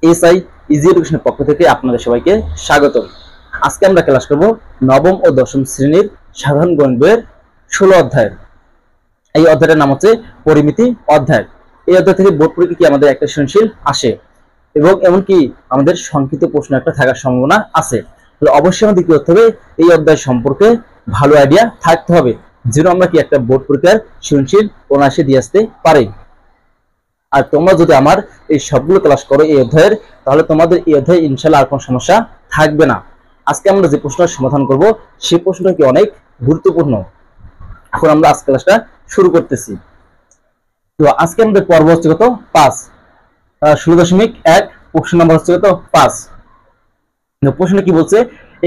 SI easy এডুকেশনের পক্ষ থেকে আপনাদের সবাইকে স্বাগতম। আজকে আমরা ক্লাস করব নবম ও দশম শ্রেণীর সাধারণ গণিত বইয়ের 16 অধ্যায়ের। এই অধ্যায়টার নাম হচ্ছে পরিমিতি অধ্যায়। এই অধ্যায় থেকে বোর্ড পরীক্ষায় কি আমাদের একটা সৃজনশীল আসে এবং এমনকি আমাদের সংক্ষিপ্ত প্রশ্ন একটা থাকার সম্ভাবনা আছে। তাহলে অবশ্যই আমাদের কি করতে হবে, এই অধ্যায় সম্পর্কে ভালো আইডিয়া থাকতে হবে, যেন আমরা কি একটা বোর্ড পরীক্ষার সৃজনশীল অনায়াসে দিয়ে আসতে পারি। আর তোমরা যদি আমার এই সবগুলো ক্লাস করো এই অধ্যায়ের, তাহলে তোমাদের এই অধ্যায়ে ইনশাআল্লাহ আর কোনো সমস্যা থাকবে না। আজকে আমরা যে প্রশ্নের সমাধান করব সেই প্রশ্নটা কি অনেক গুরুত্বপূর্ণ। এখন আমরা আজকে ক্লাসটা শুরু করতেছি। তো আজকে আমাদের পর্ব হচ্ছে কত 5, 16.1 প্রশ্ন নাম্বার হচ্ছে কত 5। প্রশ্নটা কি বলছে,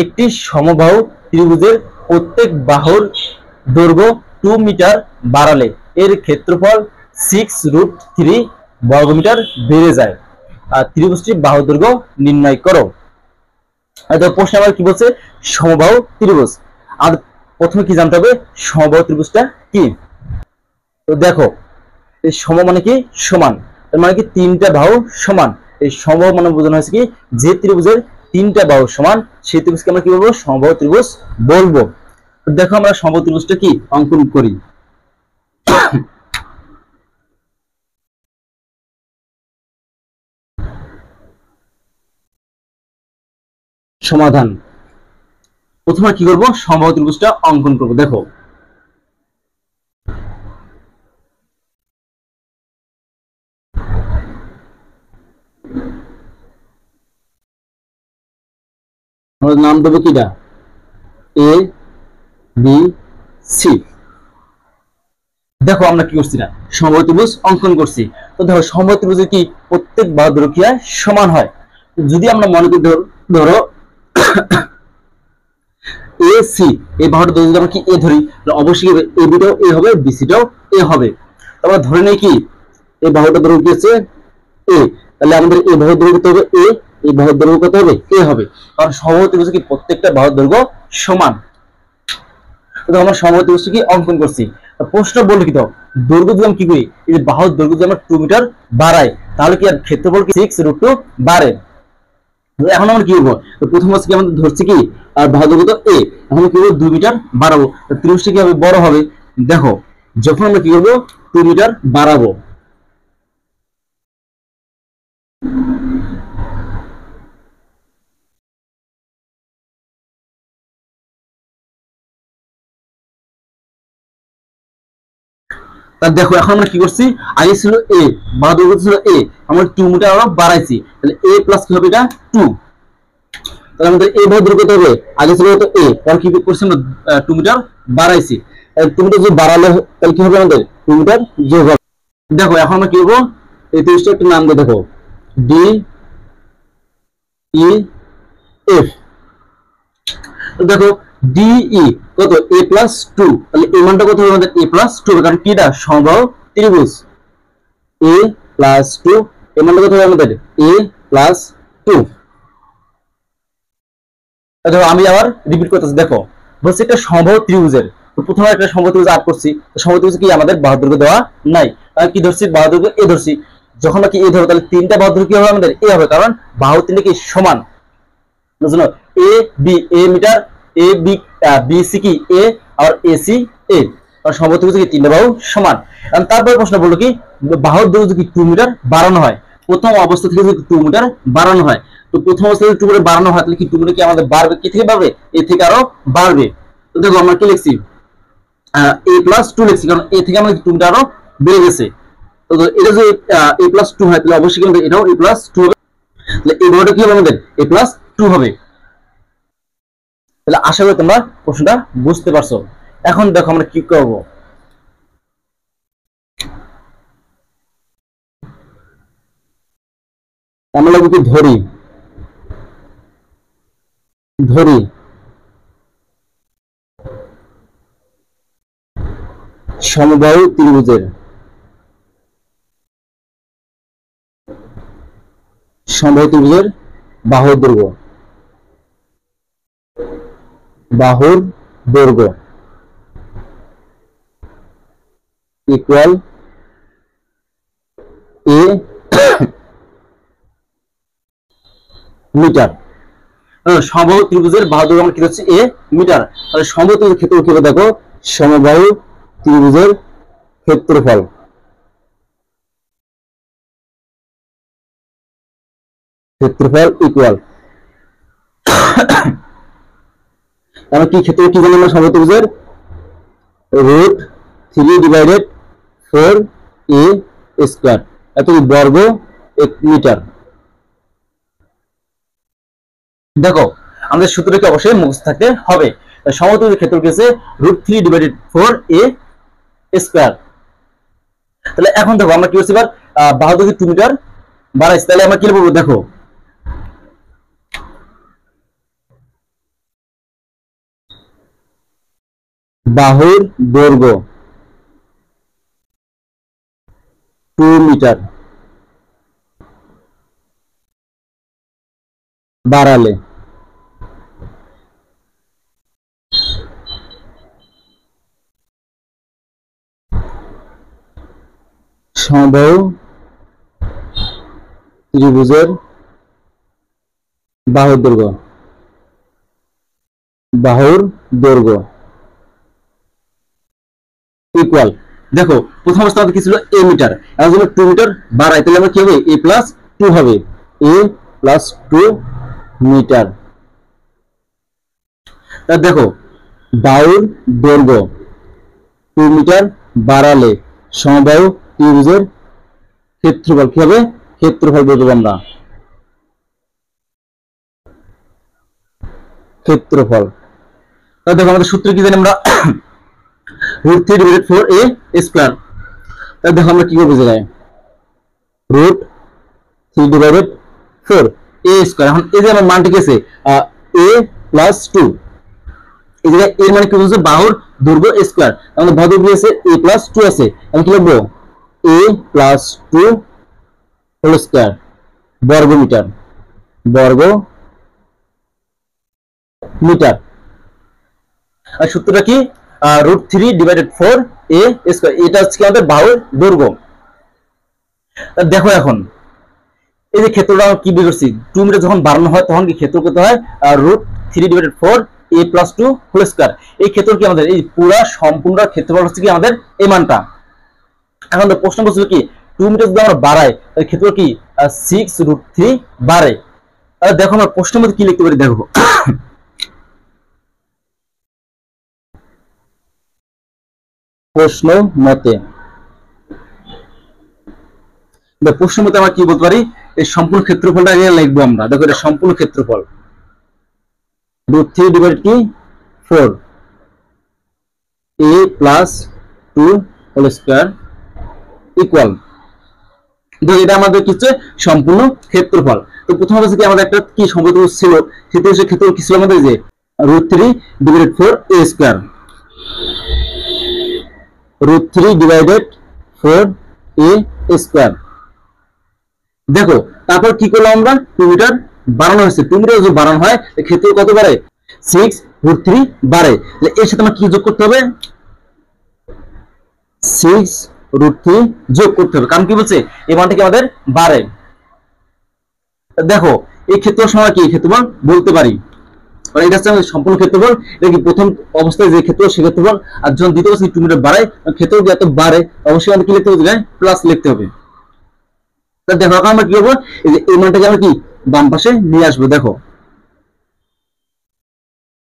একটি সমবাহু ত্রিভুজের প্রত্যেক বাহুর দৈর্ঘ্য 2 মিটার বাড়ালে এর ক্ষেত্রফল 6√3 বর্গমিটার বেড়ে যায়। আর ত্রিভুজটির বাহু দৈর্ঘ্য নির্ণয় করো। প্রশ্ন আবার কি বলছে, সমবাহু ত্রিভুজ। আর প্রথমে কি জানতে হবে, সমবাহু ত্রিভুজটা কি। তো দেখো, এই সম মানে কি সমান, তার মানে কি তিনটা বাহু সমান। এই সমবাহু মানে বোঝানো হয়েছে কি, যে ত্রিভুজের তিনটা বাহু সমান সেই ত্রিভুজকে আমরা কি বলবো, সমবাহু ত্রিভুজ বলবো। তো দেখো আমরা সমবাহু ত্রিভুজটা কি অঙ্কন করি। সমাধান, প্রথমে কি করব, সমবাহু ত্রিভুজটা অঙ্কন করব। দেখো আমরা নাম দেবো কিটা, এ বি সি। দেখো আমরা কি করছি না, সমবাহু ত্রিভুজ অঙ্কন করছি। তো দেখো সমবাহু ত্রিভুজের কি প্রত্যেক বাহু দৈর্ঘ্য সমান হয়। যদি আমরা মনে করি ধরো এ সি, এই বাহুটা যদি আমরা কি এ ধরি, অবশ্যই এ বিটাও এ হবে, বিসিটাও এ হবে। আমরা ধরে নেই কি এই বাহুটা দৈর্ঘ্য কি আছে এ, তাহলে আমাদের এই বাহুর দৈর্ঘ্য কত হবে এ, এই বাহুর দৈর্ঘ্য কত হবে এ হবে। কারণ সমবাহু ত্রিভুজে কি প্রত্যেকটা বাহুর দৈর্ঘ্য সমান। তো আমরা সমবাহু ত্রিভুজটা কি অঙ্কন করছি। প্রশ্ন বললো কি, তো দৈর্ঘ্য যদি আমি কি করি, এই যে বাহুর দৈর্ঘ্য যদি আমরা 2 মিটার বাড়াই, তাহলে কি আর ক্ষেত্রফল কি 6√2 বাড়ে। এখন আমরা কি করবো, প্রথম হচ্ছে কি আমাদের ধরছি কি আর বাহু দৈর্ঘ্য তো এ, এখন কি করবো 2 মিটার বাড়াবো, ত্রিভুজটা কি হবে বড় হবে। দেখো যখন আমরা কি করবো 2 মিটার বাড়াবো, তা দেখো এখন আমরা কি করছি, আগে ছিল এ, বাহু দৈর্ঘ্য ছিল এ, আমরা 2 মিটার আরো বাড়াইছি, তাহলে এ প্লাস কি হবে এটা 2। তাহলে আমাদের এই বাহু দৈর্ঘ্য কত হবে, আগে ছিল তো এ, পর কি করছি আমরা 2 মিটার বাড়াইছি। 2 মিটার যদি বাড়ালে তাহলে কি হবে, আমাদের 2 মিটার যোগ হবে। দেখো এখন আমরা কি করবো, এই ত্রিভুজটা একটু নাম দিয়ে দেখো ডি ই এফ। দেখো ডিই কত এ প্লাস 2, তাহলে এই মানটা কত হবে আমাদের এ প্লাস 2 হবে, কারণ কি এটা সমবাহু ত্রিভুজ। এ প্লাস 2, এই মানটা কত হবে আমাদের এ প্লাস 2। দেখো আমি আবার রিপিট করতেছি। দেখো বলছি একটা সমবাহু ত্রিভুজের, তো প্রথমে একটা সমবাহু ত্রিভুজ আট করছি, সমবাহু ত্রিভুজ কি আমাদের বাহু দৈর্ঘ্য দেওয়া নাই, আমি কি ধরছি বাহু দৈর্ঘ্য এ ধরছি। যখন কি এ ধরো, তাহলে তিনটা বাহু দৈর্ঘ্য কি হবে আমাদের এ হবে, কারণ বাহু তিনটা কি সমান। বুঝলো, A B A metre, A B B C কি এ, আর এ সি এ, কারণ সমবাহু ত্রিভুজ কি তিনটা বাহু সমান। কারণ তারপরে প্রশ্ন বললো কি বাহুর দৈর্ঘ্য কি 2 মিটার বাড়ানো হয়, প্রথম অবস্থা থেকে যদি 2 মিটার বাড়ানো হয়, তো প্রথম অবস্থা থেকে 2 মিটার বাড়ানো হয়, তাহলে কি 2 মিটার কি আমাদের বাড়বে, কি থেকে বাড়বে এ থেকে আরো বাড়বে। তো দেখো আমরা কি লিখছি, এ প্লাস 2 লিখছি, কারণ এ থেকে আমাদের 2 মিটার আরো বেড়ে গেছে। তো এটা যদি এ প্লাস 2 হয়, তাহলে অবশ্যই কিন্তু এটাও এ প্লাস 2 হবে, তাহলে এই বাহুটা কি হবে আমাদের এ প্লাস 2 হবে। তাহলে আশা করি তোমরা প্রশ্নটা বুঝতে পারছো। এখন দেখো আমরা কি করব, আমরা যদি ধরি ধরি সমবাহু ত্রিভুজের সমবাহু ত্রিভুজের বাহুর দৈর্ঘ্য, বাহুর দৈর্ঘ্য ইকুয়াল এ মিটার। সমবাহু ত্রিভুজের বাহু দৈর্ঘ্য আমরা কি হচ্ছে এ মিটার। তাহলে সমবাহু ত্রিভুজের ক্ষেত্রফল কি হবে দেখো, সমবাহু ত্রিভুজের ক্ষেত্রফল ইকুয়াল, আমরা কি ক্ষেত্রফল কি জানি আমরা সমবাহু ত্রিভুজের √3/4a², এত বর্গ 1 মিটার। দেখো আমাদের সূত্রটি অবশ্যই মুখস্থ থাকতে হবে। সমবাহু ত্রিভুজের ক্ষেত্রফল কি আছে √3/4a²। তাহলে এখন দেখো আমরা কি করছি, এবার বাহু দৈর্ঘ্য 2 মিটার বাড়াইছি, তাহলে আমরা কি বলবো দেখো, বাহুর দৈর্ঘ্য 2 মিটার বাড়ালে সমবাহু ত্রিভুজের বাহুর দৈর্ঘ্য ইকুয়াল। দেখো প্রথম অবস্থা আমাদের কি ছিল a মিটার, এখন যদি 2 মিটার বাড়াই তাহলে আমরা কি হবে a+2 হবে, a+2 মিটার। তা দেখো বাহুর দৈর্ঘ্য 2 মিটার বাড়ালে সমবাহু ত্রিভুজের ক্ষেত্রফল কি হবে, ক্ষেত্রফল বলবো আমরা, ক্ষেত্রফল। তাহলে দেখো আমাদের সূত্র কি জানি আমরা √3/4a²। তাহলে দেখো আমরা কি করবো জায়গায় √3/4a²। এখন এই যে আমার মানটি কি আছে a+2, এই জায়গায় এর মানে কি বলছে বাহুর দৈর্ঘ্য স্কয়ার, আমাদের বাহুর দৈর্ঘ্য আছে a+2 আছে, আমি কি লিখবো a+2 হোল স্কয়ার বর্গ মিটার। আর সূত্রটা কি √3/4a², এটা হচ্ছে আমাদের বাহুর দৈর্ঘ্য। দেখো এখন এই যে ক্ষেত্রটা কি বের করছি, 2 মিটার যখন বাড়ানো হয় তখন কি ক্ষেত্র কত হয় √3/4a+2 হোল স্কয়ার। এই ক্ষেত্র কি আমাদের এই পুরা সম্পূর্ণ ক্ষেত্রফল হচ্ছে কি আমাদের এই মানটা। এখন তো প্রশ্ন বলছিল কি 2 মিটার যদি আমরা বাড়াই তাহলে ক্ষেত্র কি 6√3 বাড়ে। তাহলে দেখো আমরা প্রশ্নের মধ্যে কি লিখতে পারি, দেখো প্রশ্ন মতে আমরা কি বলতে পারি, এই সম্পূর্ণ ক্ষেত্রফলটা আগে লিখবো আমরা। দেখো এটা সম্পূর্ণ ক্ষেত্রফল √3/4 a+2 হোল স্কয়ার ইকুয়াল। দেখো এটা আমাদের কি হচ্ছে সম্পূর্ণ ক্ষেত্রফল। তো প্রথম অবস্থায় কি আমাদের একটা কি সম্পর্ক ছিল, সেটা হচ্ছে ক্ষেত্রফল কি ছিল আমাদের যে √3/4a², √3/4a²। দেখো তারপর কি করলাম আমরা 2 মিটার বাড়ানো হয়েছে, 2 মিটার যদি বাড়ানো হয় ক্ষেত্র কত বাড়ে 6√3 বাড়ে। এর সাথে আমরা কি যোগ করতে হবে, 6√3 যোগ করতে হবে, কারণ কি বলছে এই মানটা কি আমাদের বাড়ে। দেখো এই ক্ষেত্রের সময় কি ক্ষেত্রফল বলতে পারি, মানে এটা হচ্ছে সম্পূর্ণ ক্ষেত্রফল, এটা কি প্রথম অবস্থায় যে ক্ষেত্র সে ক্ষেত্রফল, আর যখন দ্বিতীয় অবস্থায় 2 মিটার বাড়ায় ক্ষেত্র যত বাড়ে অবশ্যই আমাদের কি লিখতে হবে, প্লাস লিখতে হবে। তাহলে দেখো এখন আমরা কি করবো, এই মানটাকে আমরা কি বাম পাশে নিয়ে আসবো, দেখো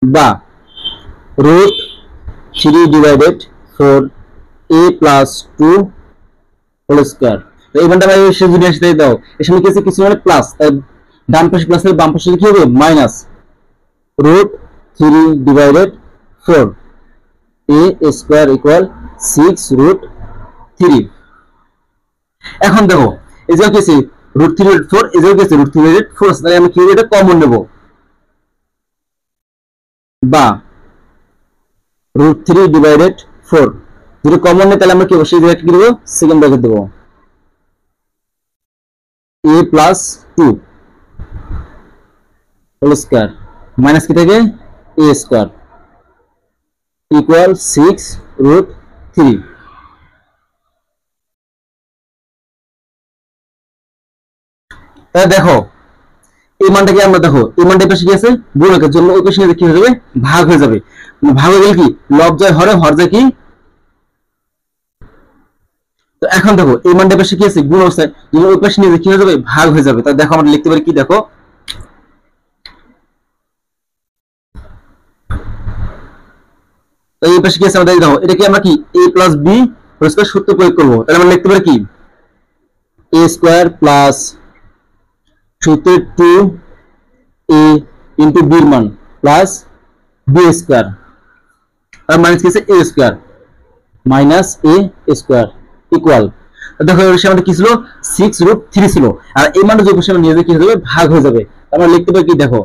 বা √3/4a+2 হোল স্কয়ার। এই মানটা আমরা এসে যদি আসতে দাও এর সামনে কিছু মানে প্লাস, তাই ডান পাশে প্লাস বাম পাশে কি হবে মাইনাস, √3/4a² ইকুয়াল 6√3। এখন দেখো এই যে কি √3/4, এই যে কি √3/4, তাহলে আমি কি এটা কমন নেব, বা √3/4 যদি কমন নেই তাহলে আমরা কি অবশ্যই কি দেবো, সেকেন্ড ব্র্যাকেট দেবো a+2 হোল স্কয়ার মাইনাস কি থাকে a² ইকুয়াল 6√3। তাহলে দেখো এই মানটাকে আমরা দেখো এই মানটা পাশে কি আছে গুণকের জন্য ওই পাশে কি হয়ে যাবে ভাগ হয়ে যাবে, ভাগ হয়ে গেলে কি লব যায় হরে হর যায় কি। তো এখন দেখো এই মানটা পাশে কি আছে গুণ অবস্থায়, যদি ওই পাশে নিয়ে কি হয়ে যাবে ভাগ হয়ে যাবে। তাহলে দেখো আমরা লিখতে পারি কি দেখো এই পাশে কি আছে আমাদের দেখো এটা কি আমরা কি a + b হোল স্কয়ার সূত্র প্রয়োগ করব। তাহলে আমরা লিখতে পারি কি a স্কয়ার প্লাস সূত্রের 2a ইনটু b এর মান প্লাস b স্কয়ার আর মাইনাস কি আছে a square minus a square equal. দেখো এর সাথে কি ছিল 6√3 ছিল, আর এই মানটা যে পাশে আমরা নিয়ে যাই কি হয়ে যাবে ভাগ হয়ে যাবে। আমরা লিখতে পারি কি দেখো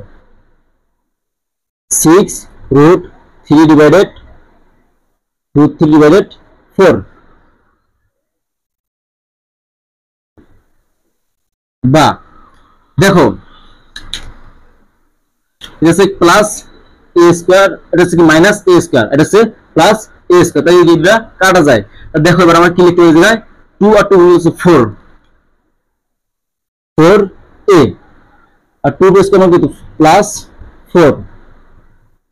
6√3 ডিভাইডেড √3 ডিভাইডেড 4 বা দেখো এটা হচ্ছে প্লাস a স্কয়ার, এটা হচ্ছে কি মাইনাস a স্কয়ার, এটা হচ্ছে প্লাস a স্কয়ার। তাই এটা কাটা যায়। দেখো এবার আমরা কি লিখতে পারি জায়গায় 2 আর 2 হচ্ছে 4a আর 2 স্কয়ার মানে কত প্লাস 4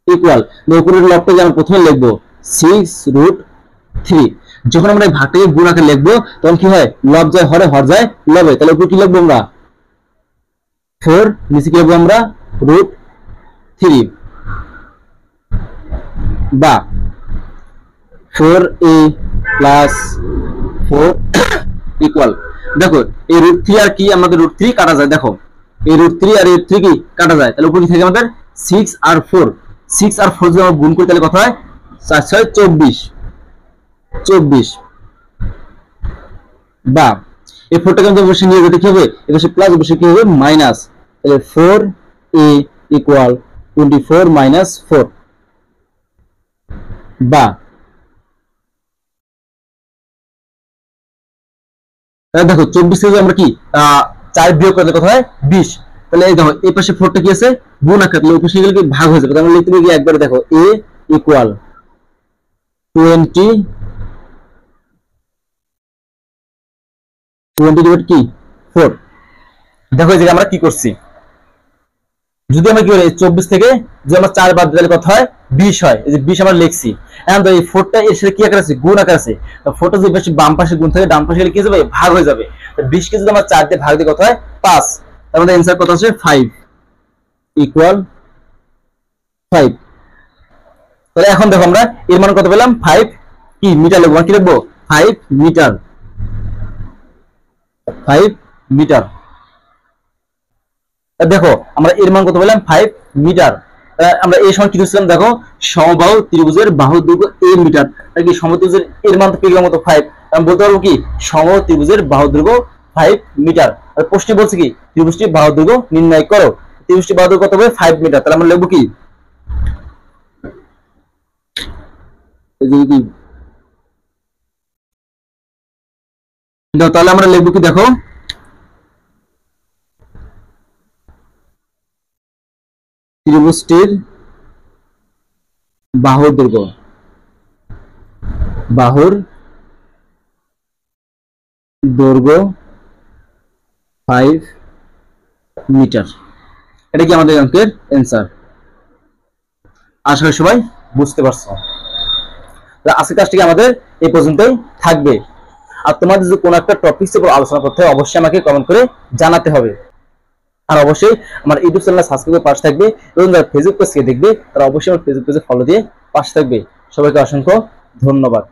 ইকুয়াল। উপরের লবটাকে আমরা প্রথমে লিখবো 6√3। যখন আমরা এই ভাগটাকে গুণ আকারে লিখবো তখন কি হয় লব যায় হরে হর যায় লবে, তাহলে উপরে কি লিখবো আমরা 4, নিচে কি লিখবো আমরা √3 বা 4a প্লাস 4 ইকুয়াল। দেখো এই √3 আর কি আমাদের √3 কাটা যায়, দেখো এই √3 আর এই 3 কি কাটা যায়, তাহলে উপরে কি থাকে আমাদের 6 আর 4, 6 আর 4 যদি আমরা গুণ করি তাহলে কত হয় 4 6 24 বা এই 4টাকে আমরা বসে নিয়ে যেতে কি হবে এবারে প্লাস বসে কি হবে মাইনাস, তাহলে 4a ইকুয়াল 24 মাইনাস 4 বা দেখো 24 থেকে আমরা কি 4 বিয়োগ করলে কত হয় 20। তাহলে এই দেখো এই পাশে 4টা কি আছে গুণ আকারে, তাহলে ওই পাশে গেলে কি ভাগ হয়ে যাবে। তাহলে আমরা লিখতে পারি একবারে দেখো a ইকুয়াল 20 ডিভাইড কি 4। দেখো এই যে আমরা কি করছি, যদি আমরা কি করি 24 থেকে যদি আমরা 4 বাদ দিলে কত হয় 20 হয়। এই যে 20 আমরা লিখছি। এখন তো এই 4টা এর সাথে কি আকার আছে গুণ আকার আছে, তো 4টা যদি পাশে বাম পাশে গুণ থাকে ডান পাশে গেলে কি হবে ভাগ হয়ে যাবে। তো 20 কে যদি আমরা 4 দিয়ে ভাগ দিই কত হয় 5, তার মানে आंसर কত আছে 5 ইকুয়াল 5। তাহলে এখন দেখো আমরা এর মান কত পেলাম 5 কি মিটার লিখব, কি লিখব 5 মিটার 5 মিটার। দেখো আমরা এর মান কত পেলাম 5 মিটার। আমরা এই সময় কি দিছিলাম দেখো সমবাহু ত্রিভুজের বাহুর দৈর্ঘ্য a মিটার, আর কি সমত্রিভুজের এর মান তো পেলাম কত 5, আমি বলতে পারবো কি সমবাহু ত্রিভুজের বাহুর দৈর্ঘ্য 5 মিটার। আর প্রশ্নে বলছে কি ত্রিভুজটির বাহুর দৈর্ঘ্য নির্ণয় করো, ত্রিভুজটির বাহুর দৈর্ঘ্য কত হবে 5 মিটার। তাহলে আমরা লিখব কি এই যে কি তাহলে আমরা লিখব কি দেখো ত্রিভুজটির বাহুর দৈর্ঘ্য 5 মিটার। এটা কি আমাদের অঙ্কের অ্যান্সার। আশা করি সবাই বুঝতে পারছো। আজকের কাজটি আমাদের এই পর্যন্তই থাকবে। আর তোমাদের যদি কোনো একটা টপিকের উপর আলোচনা করতে হয় অবশ্যই আমাকে কমেন্ট করে জানাতে হবে। আর অবশ্যই আমার ইউটিউব চ্যানেল সাবস্ক্রাইব করে পাশে থাকবে, এবং যারা ফেসবুক পেজ থেকে দেখবে তারা অবশ্যই আমার ফেসবুক পেজে ফলো দিয়ে পাশে থাকবে। সবাইকে অসংখ্য ধন্যবাদ।